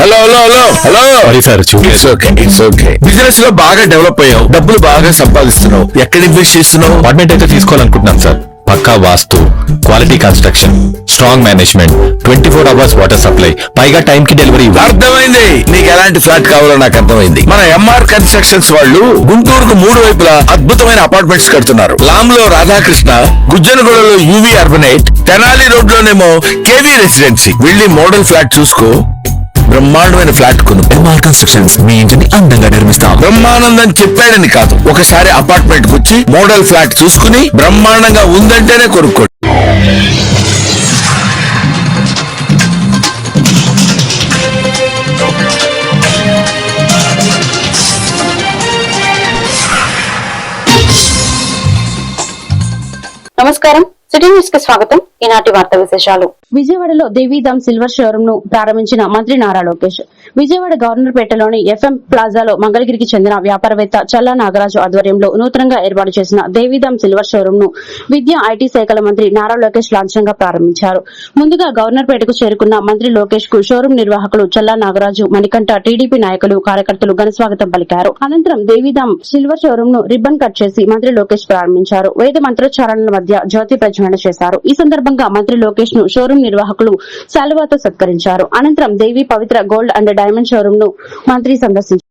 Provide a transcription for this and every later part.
Hello hello hello hello sir it's okay business లో బాగా develop అయ్యావు, డబ్బులు బాగా సంపాదిస్తున్నావు. ఎక్కడ ఇన్వెస్ట్ చేస్తున్నావు? అపార్ట్మెంట్ అయితే తీసుకోవాలనుకుంటున్నాను సార్. పక్కా vastu, quality construction, strong management, 24 hours water supply, పైగా టైం కి డెలివరీ. అర్థమైంది, నీకు ఎలాంటి ఫ్లాట్ కావాలో నాకు అర్థమైంది. మన ఎంఆర్ కన్స్ట్రక్షన్స్ వాళ్ళు గుంటూరుకు 3 వైపులా అద్భుతమైన అపార్ట్మెంట్స్ కడుతున్నారు. లామ్ లో రాధాకృష్ణ, గుజ్జనగూడలో యువి అర్బనైట్, తెనాలి రోడ్ లోనేమో కేవీ రెసిడెన్సీ. వెళ్ళి మోడల్ ఫ్లాట్ చూసుకో, బ్రహ్మాండమైన ఫ్లాట్ కొను. ఎంఆర్ కన్స్ట్రక్షన్స్ మీ ఇంటిని అందంగా నిర్మిస్తాం. బ్రహ్మానందం చెప్పాడని కాదు, ఒకసారి అపార్ట్మెంట్ వచ్చి మోడల్ ఫ్లాట్ చూసుకుని బ్రహ్మాండంగా ఉందంటేనే కొనుక్కోండి. నమస్కారం, సిటీ న్యూస్ కి స్వాగతం. ఈనాటి వార్తా విశేషాలు. విజయవాడలో దేవీధామ్ సిల్వర్ షోరూమ్ ను ప్రారంభించిన మంత్రి నారా లోకేష్. విజయవాడ గవర్నర్పేటలోని ఎఫ్ఎం ప్లాజాలో మంగళగిరికి చెందిన వ్యాపారవేత్త చల్లా నాగరాజు ఆధ్వర్యంలో నూతనంగా ఏర్పాటు చేసిన దేవీధామ్ సిల్వర్ షోరూమ్ ను విద్యా ఐటీ శాఖల మంత్రి నారా లోకేష్ లాంఛనంగా ప్రారంభించారు. ముందుగా గవర్నర్పేటకు చేరుకున్న మంత్రి లోకేష్ కు షోరూమ్ నిర్వాహకులు చల్లా నాగరాజు, మణికంఠ, టీడీపీ నాయకులు, కార్యకర్తలు ఘనస్వాగతం పలికారు. అనంతరం దేవీధామ్ సిల్వర్ షోరూమ్ ను రిబ్బన్ కట్ చేసి మంత్రి లోకేష్ ప్రారంభించారు. వేద మంత్రోచ్చారణల మధ్య జ్యోతి ప్రజ్వలన చేశారు. ఈ సందర్భంగా మంత్రి లోకేష్ ను షోరూమ్ నిర్వాహకులు శాలువాతో సత్కరించారు. అనంతరం దేవి పవిత్ర గోల్డ్ అండ్ డైమండ్ షోరూమ్ ను మంత్రి సందర్శించారు.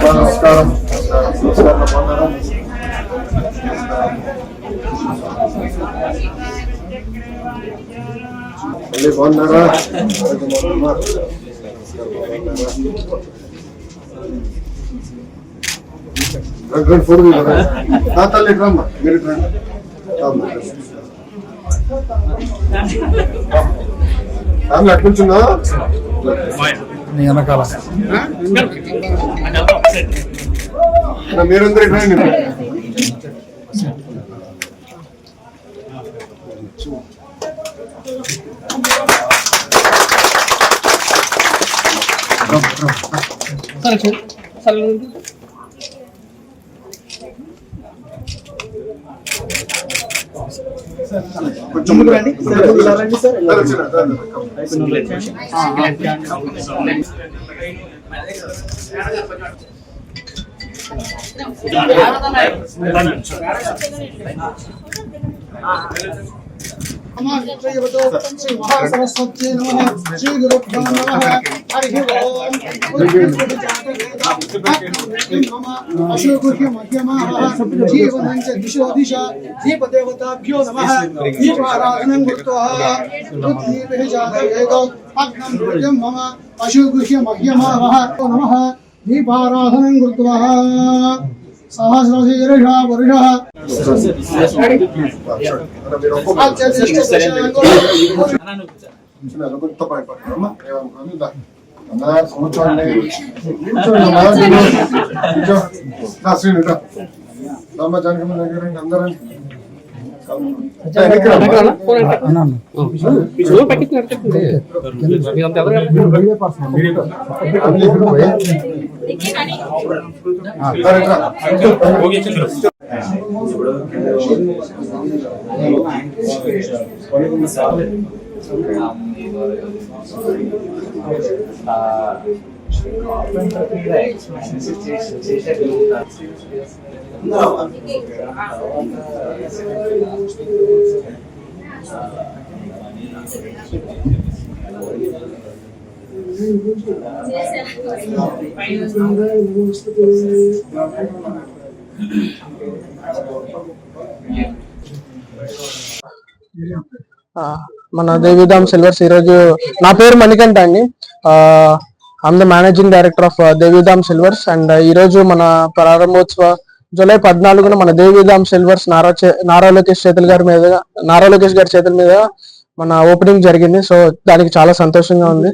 నమస్కారం. బాగున్నారా? ఫోన్ తల్లి రమ్మా, మీరు ఫ్యామిలీ అట్లుంచున్నా వెనకాల మీరందరూ కొంచెం ముందు రండి శ్రీ మహాసరస్వతి నమః. శ్రీ గురుభ్యో నమః. హరి ఓం. అశోకుహ్య మధ్యమాః జీవనం చ దిశో దిశ దీపదేవతాభ్యో నమః. దీపారాధనం కృత్వా రుద్రీభిః జాతవేదో అగ్నం రుద్రం మమ అశోకుహ్య మధ్యమాః నమః. దీపారాధనం కృత్వా సహస్రశీర్ష పురుషః అందరం మన దేవిధామ్ సిల్వర్స్. ఈరోజు నా పేరు మణికంఠ అండి. I'm the managing director of Devidham silvers. And ఈరోజు మన ప్రారంభోత్సవ జూలై 14న మన దేవిధామ్ సిల్వర్స్ నారా లోకేష్ గారి చేతుల మీద మన ఓపెనింగ్ జరిగింది. సో దానికి చాలా సంతోషంగా ఉంది.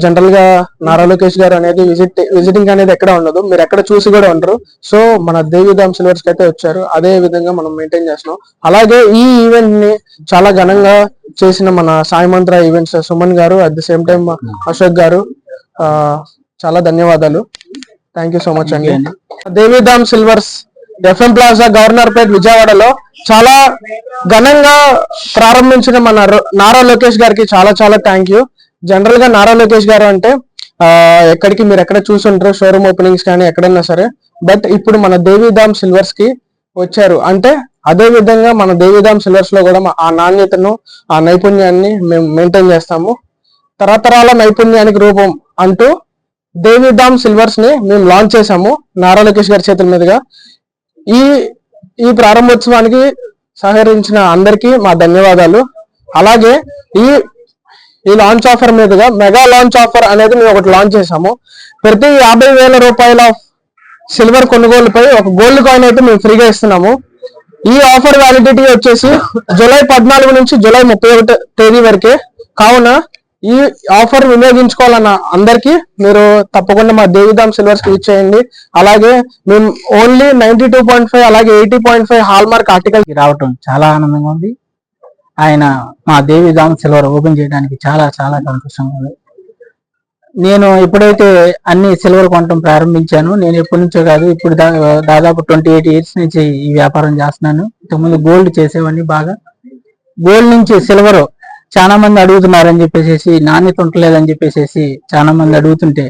జనరల్ గా నారా లోకేష్ గారు అనేది విజిటింగ్ అనేది ఎక్కడ ఉండదు, మీరు ఎక్కడ చూసి కూడా ఉండరు. సో మన దేవిధామ్ సిల్వర్స్ కి అయితే వచ్చారు, అదే విధంగా మనం మెయింటైన్ చేస్తున్నాం. అలాగే ఈ ఈవెంట్ ని చాలా ఘనంగా చేసిన మన సాయి మంత్ర ఈవెంట్స్ సుమన్ గారు, at the same time Ashok garu, చాలా ధన్యవాదాలు. థ్యాంక్ యూ సో మచ్ అండి. Devidham silvers FM plaza governor పేట్ విజయవాడలో చాలా ఘనంగా ప్రారంభించిన మన నారా లోకేష్ గారికి చాలా చాలా థ్యాంక్ యూ. జనరల్ గా నారా లోకేష్ గారు అంటే ఎక్కడికి మీరు ఎక్కడ చూసుంటారు, షోరూమ్ ఓపెనింగ్స్ కానీ ఎక్కడైనా సరే, బట్ ఇప్పుడు మన దేవిధామ్ సిల్వర్స్ కి వచ్చారు అంటే అదే విధంగా మన దేవిధామ్ సిల్వర్స్ లో కూడా ఆ నాణ్యతను, ఆ నైపుణ్యాన్ని మేము మెయింటైన్ చేస్తాము. తరతరాల నైపుణ్యానికి రూపం అంటూ దేవిధామ్ సిల్వర్స్ ని మేము లాంచ్ చేసాము నారా లోకేష్ గారి చేతుల మీదుగా. ఈ ప్రారంభోత్సవానికి సహకరించిన అందరికీ మా ధన్యవాదాలు. అలాగే ఈ లాంచ్ ఆఫర్ మీదుగా మెగా లాంచ్ ఆఫర్ అనేది మేము ఒకటి లాంచ్ చేసాము. ప్రతి 50,000 రూపాయల సిల్వర్ కొనుగోలుపై ఒక గోల్డ్ కాయిన్ అయితే మేము ఫ్రీగా ఇస్తున్నాము. ఈ ఆఫర్ వ్యాలిడిటీ వచ్చేసి జూలై 14 నుంచి జూలై 31 తేదీ వరకే. కావున ఈ ఆఫర్ వినియోగించుకోవాలన్న అందరికీ మీరు తప్పకుండా మా దేవిధామ్ సిల్వర్స్ కి ఇచ్చేయండి. అలాగే మేము ఓన్లీ 92.5 అలాగే 80.5 హాల్ మార్క్ ఆర్టికల్ రావటం చాలా ఆనందంగా ఉంది. ఆయన మా దేవిధామ్ సిల్వర్ ఓపెన్ చేయడానికి చాలా చాలా సంతోషంగా ఉంది. నేను ఎప్పుడైతే అన్ని సిల్వర్ కొనటం ప్రారంభించాను, నేను ఎప్పటి నుంచో కాదు, ఇప్పుడు దాదాపు 28 ఇయర్స్ నుంచి ఈ వ్యాపారం చేస్తున్నాను. ఇంతకుముందు గోల్డ్ చేసేవాడిని బాగా. గోల్డ్ నుంచి సిల్వర్ చాలా మంది అడుగుతున్నారని చెప్పేసి, నాణ్యత ఉండలేదని చెప్పేసి చాలా మంది అడుగుతుంటే,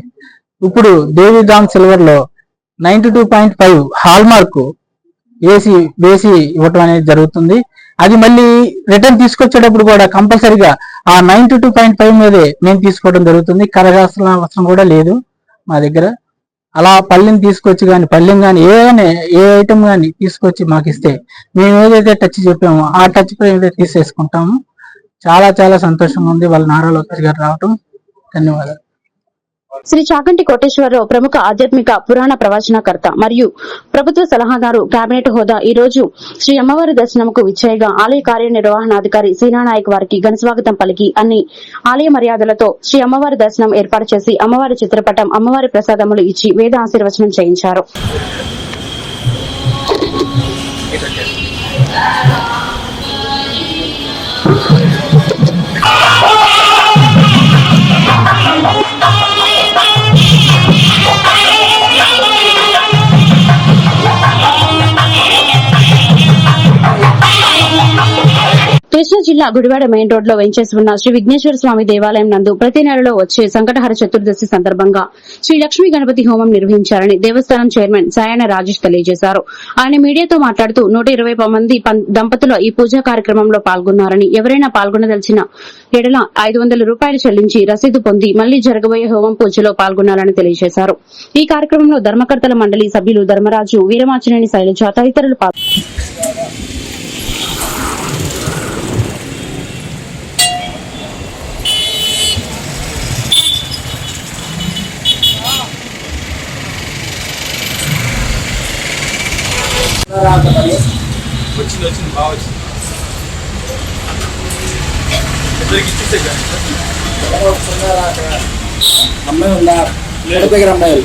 ఇప్పుడు దేవిధామ్ సిల్వర్ లో 92.5 హాల్ మార్క్ వేసి ఇవ్వటం అనేది జరుగుతుంది. అది మళ్ళీ రిటర్న్ తీసుకొచ్చేటప్పుడు కూడా కంపల్సరిగా ఆ 92.5 మీదే మేము తీసుకోవడం జరుగుతుంది. కరగాల్సిన అవసరం కూడా లేదు మా దగ్గర. అలా పళ్ళెం తీసుకొచ్చి కానీ ఏ ఐటమ్ కానీ తీసుకొచ్చి మాకు ఇస్తే మేము ఏదైతే టచ్ చెప్పామో ఆ టచ్ మీద తీసేసుకుంటాము. చాలా చాలా సంతోషంగా ఉంది వాళ్ళ నారా లోకేష్ గారు రావటం. ధన్యవాదాలు. శ్రీ చాగంటి కోటేశ్వరరావు ప్రముఖ ఆధ్యాత్మిక పురాణ ప్రవచనకర్త మరియు ప్రభుత్వ సలహాదారు, కేబినెట్ హోదా ఈ రోజు శ్రీ అమ్మవారి దర్శనంకు విచ్చేయగా ఆలయ కార్యనిర్వహణాధికారి సీనానాయక్ వారికి ఘనస్వాగతం పలికి అన్ని ఆలయ మర్యాదలతో శ్రీ అమ్మవారి దర్శనం ఏర్పాటు చేసి అమ్మవారి చిత్రపటం, అమ్మవారి ప్రసాదములు ఇచ్చి వేద ఆశీర్వచనం చేయించారు. కృష్ణా జిల్లా గుడివాడ మెయిన్ రోడ్ లో వెంచేసి ఉన్న శ్రీ విఘ్నేశ్వర స్వామి దేవాలయం నందు ప్రతి నెలలో వచ్చే సంకటహర చతుర్దశి సందర్భంగా శ్రీ లక్ష్మీ గణపతి హోమం నిర్వహించారని దేవస్థానం చైర్మన్ సాయన రాజేష్ తెలియజేశారు. ఆయన మీడియాతో మాట్లాడుతూ 120 మంది దంపతులు ఈ పూజా కార్యక్రమంలో పాల్గొన్నారని, ఎవరైనా పాల్గొనదలిచిన ఎడల 500 రూపాయలు చెల్లించి రసీదు పొంది మళ్లీ జరగబోయే హోమం పూజలో పాల్గొనాలని తెలియజేశారు. ఈ కార్యక్రమంలో ధర్మకర్తల మండలి సభ్యులు ధర్మరాజు, వీరమాచినేని శైలజ తదితరులు వచ్చింది బాగా వచ్చింది. అమ్మాయి ఉందా? దగ్గర అమ్మాయి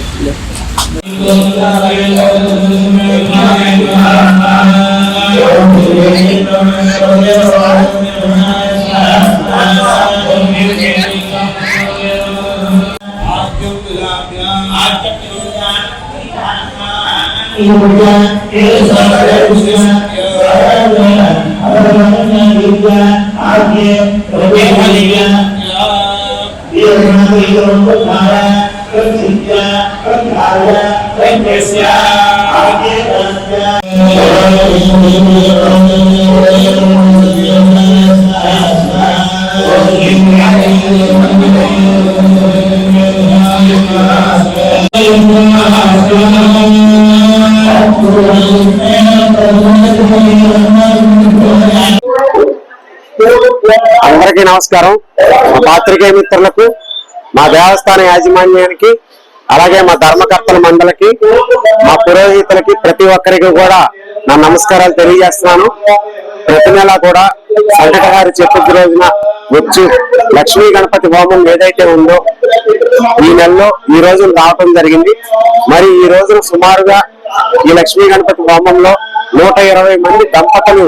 అందరికీ నమస్కారం. మా పాత్రికేయ మిత్రులకు, మా దేవస్థాన యాజమాన్యానికి, అలాగే మా ధర్మకర్తల మండలికి, మా పురోహితులకి, ప్రతి ఒక్కరికి కూడా నా నమస్కారాలు తెలియజేస్తున్నాను. ప్రతి నెల కూడా సంకటహారి చతుర్థి రోజున వచ్చు లక్ష్మీ గణపతి హోమం ఏదైతే ఉందో ఈ నెలలో ఈ రోజున రావటం జరిగింది. మరి ఈ రోజున సుమారుగా ఈ లక్ష్మీ గణపతి హోమంలో 120 మంది దంపతులు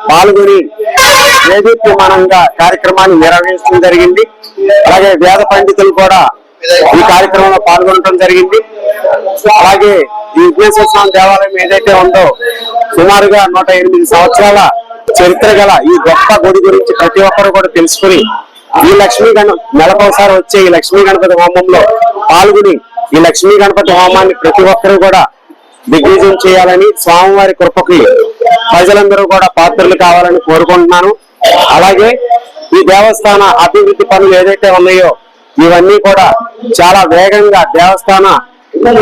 పాల్గొని వేదోక్యమానంగా కార్యక్రమాన్ని నిర్వహించడం జరిగింది. అలాగే వేద పండితులు కూడా ఈ కార్యక్రమంలో పాల్గొనడం జరిగింది. అలాగే ఈ విఘ్నేశ్వర స్వామి దేవాలయం ఏదైతే ఉందో సుమారుగా 108 సంవత్సరాల చరిత్ర గల ఈ గొప్ప గుడి గురించి ప్రతి ఒక్కరు కూడా తెలుసుకుని ఈ నెలకోసారి వచ్చే ఈ లక్ష్మీ గణపతి హోమంలో పాల్గొని ఈ లక్ష్మీ గణపతి హోమాన్ని ప్రతి ఒక్కరు కూడా దిగ్విజయం చేయాలని, స్వామివారి కృపకి ప్రజలందరూ కూడా పాత్రలు కావాలని కోరుకుంటున్నాను. అలాగే ఈ దేవస్థాన అభివృద్ధి పనులు ఏదైతే ఉన్నాయో ఇవన్నీ కూడా చాలా వేగంగా దేవస్థాన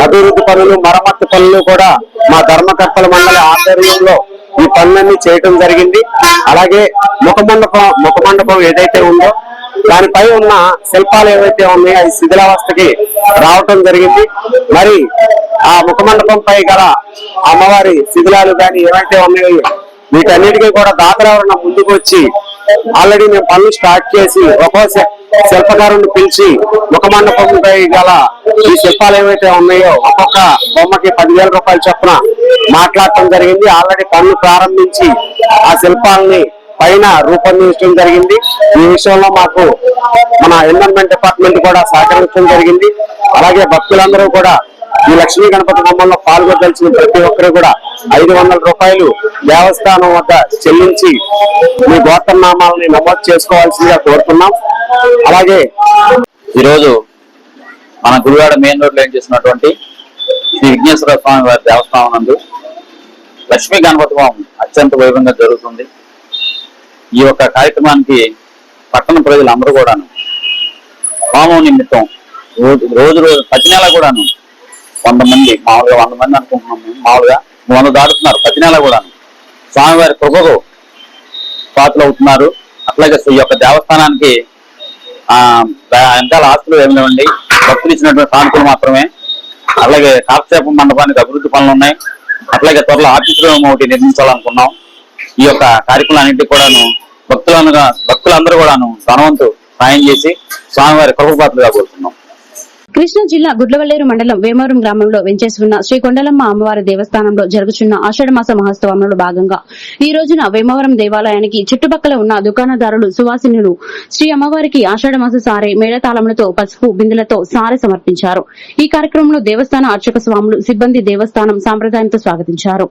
అభివృద్ధి పనులు, మరమ్మత్తు పనులు కూడా మా ధర్మకర్తల మండలి ఆధ్వర్యంలో ఈ పనులన్నీ చేయటం జరిగింది. అలాగే ముఖమండపం ఏదైతే ఉందో దానిపై ఉన్న శిల్పాలు ఏవైతే ఉన్నాయో అవి శిథిలావస్థకి రావటం జరిగింది. మరి ఆ ముఖమండపంపై గల అమ్మవారి శిథిలాలు కానీ ఏవైతే ఉన్నాయో వీటన్నిటికీ కూడా దాతలు ఎవరన్నా ముందుకు వచ్చి ఆల్రెడీ మేము పనులు స్టార్ట్ చేసి ఒక్కో శిల్పకారుని పిలిచి ముఖమండపంపై గల ఈ శిల్పాలు ఏవైతే ఉన్నాయో ఒక్కొక్క బొమ్మకి 10,000 రూపాయలు చొప్పున మాట్లాడటం జరిగింది. ఆల్రెడీ పనులు ప్రారంభించి ఆ శిల్పాలని పైన రూపొందించడం జరిగింది. ఈ విషయంలో మాకు మన ఎన్విరాన్మెంట్ డిపార్ట్మెంట్ కూడా సహకరించడం జరిగింది. అలాగే భక్తులందరూ కూడా ఈ లక్ష్మీ గణపతి హోమంలో పాల్గొదలిచిన ప్రతి ఒక్కరు కూడా 500 రూపాయలు దేవస్థానం వద్ద చెల్లించి మీ గోత్రనామాలని నమోదు చేసుకోవాల్సిందిగా కోరుతున్నాం. అలాగే ఈరోజు మన గుడివాడ మెయిన్ రోడ్ లో ఏం చేసినటువంటి శ్రీ విఘ్నేశ్వర స్వామి వారి దేవస్థానం నందు లక్ష్మీ గణపతి హోమం అత్యంత వైభవంగా జరుగుతుంది. ఈ యొక్క కార్యక్రమానికి పట్టణ ప్రజలందరూ కూడాను హోమం నిమిత్తం రోజు ప్రతి నెల కూడాను 100 మంది, మామూలుగా 100 మంది అనుకుంటున్నాం మేము, మామూలుగా 100 దాటుతున్నారు. ప్రతి నెల కూడాను స్వామివారి కృపకు పాత్రలు అవుతున్నారు. అట్లాగే ఈ యొక్క దేవస్థానానికి వెనకాల ఆస్తులు ఏమి లేవండి, భక్తులు ఇచ్చినటువంటి కానుకలు మాత్రమే. అలాగే కాలక్షేప మండపానికి అభివృద్ధి పనులు ఉన్నాయి. అట్లాగే త్వరలో ఆఫీస్ రూమ్ ఒకటి నిర్మించాలనుకున్నాం. ఈ యొక్క కార్యక్రమాలన్నింటికి కూడాను భక్తులందరూ కూడాను ధనవంతు సాయం చేసి స్వామివారి కృపపాత్రలుగా కోరుతున్నాం. కృష్ణా జిల్లా గుడ్లవల్లేరు మండలం వేమవరం గ్రామంలో వెంచేసి ఉన్న శ్రీ కొండలమ్మ అమ్మవారి దేవస్థానంలో జరుగుతున్న ఆషాఢమాస మహోత్సవంలో భాగంగా ఈ రోజున వేమవరం దేవాలయానికి చుట్టుపక్కల ఉన్న దుకాణదారులు, సువాసినులు శ్రీ అమ్మవారికి ఆషాఢమాస సారె మేళతాళములతో, పసుపు బిందులతో సారె సమర్పించారు. ఈ కార్యక్రమంలో దేవస్థాన అర్చక స్వాములు, సిబ్బంది దేవస్థానం సాంప్రదాయంతో స్వాగతించారు.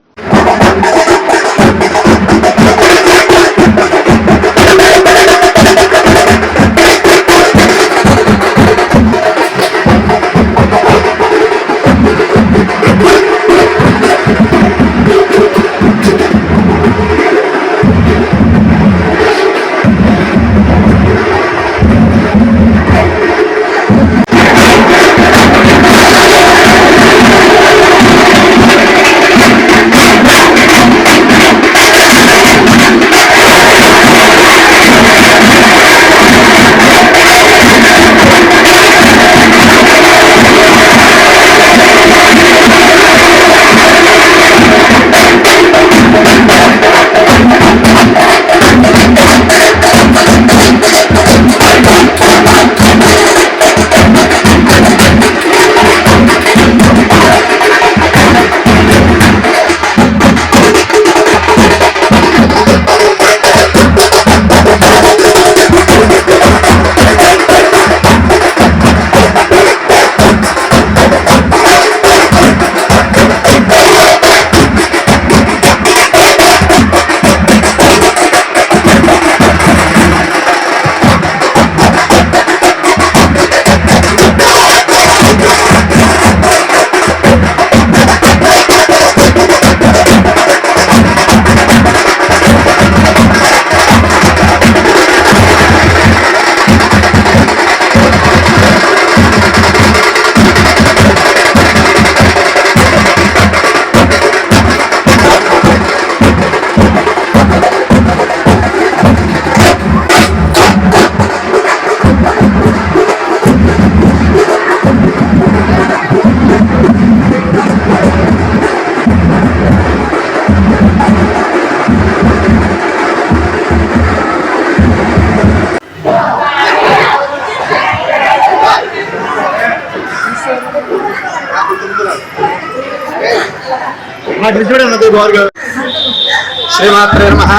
శ్రీమాత్రే నమః.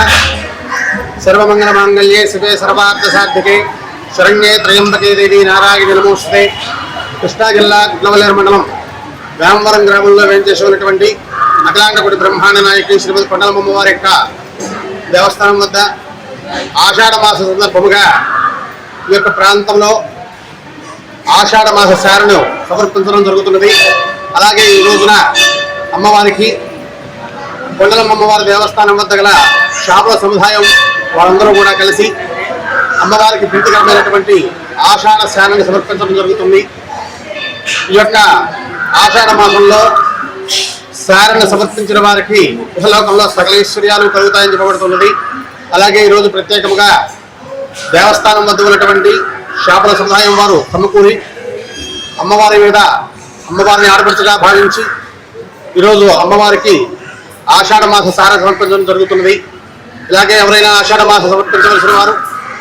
సర్వమంగళ మాంగళ్యే శివే సర్వార్థ సాధికే శరణ్యే త్రయంబకే దేవి నారాయణి నమోస్తుతే. కృష్ణా జిల్లా గుడ్లవల్లేరు మండలం రామవరం గ్రామంలో వేంచేసి ఉన్నటువంటి అఖిలాండకోటి బ్రహ్మాండ నాయకులు శ్రీమతి కొండలమ్మ వారి యొక్క దేవస్థానం వద్ద ఆషాఢ మాస సందర్భముగా ఈ యొక్క ప్రాంతంలో ఆషాఢ మాస సారను సమర్పించడం జరుగుతున్నది. అలాగే ఈ రోజున అమ్మవారికి కొండలమ్మ అమ్మవారి దేవస్థానం వద్ద గల షాపుల సముదాయం వారందరూ కూడా కలిసి అమ్మవారికి ప్రీతికరమైనటువంటి ఆషాఢ శానాన్ని సమర్పించడం జరుగుతుంది. ఈ యొక్క ఆషాఢ మాసంలో శారణ సమర్పించిన వారికి ఇహలోకంలో సకల ఐశ్వర్యాలు కలుగుతాయని చెప్పబడుతున్నది. అలాగే ఈరోజు ప్రత్యేకంగా దేవస్థానం వద్ద ఉన్నటువంటి షాపుల సముదాయం వారు సమకూరి అమ్మవారి మీద అమ్మవారిని ఆడపడుచుగా భావించి ఈరోజు అమ్మవారికి ఆషాఢ మాస సార సమర్పించడం జరుగుతున్నది. ఇలాగే ఎవరైనా ఆషాఢ మాస సమర్పించవలసిన వారు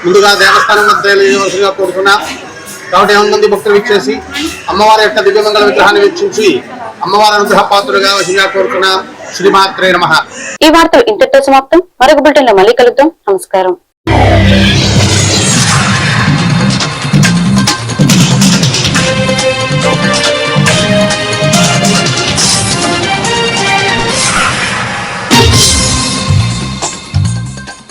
ముందుగా దేవస్థానం వద్ద తెలియవలసిగా కోరుతున్నా. కాబట్టి 100 మంది భక్తులు ఇచ్చేసి అమ్మవారి యొక్క దివ్యమంగళ విగ్రహాన్ని వీక్షించి అమ్మవారి అనుగ్రహ పాత్రులుగా వసిగా కోరుతున్నా. శ్రీమాత్రే నమః. ఈ వార్తలు ఇంతటితో సమాప్తం. మరొక బులెటిన్లో మళ్ళీ కలుద్దాం. నమస్కారం.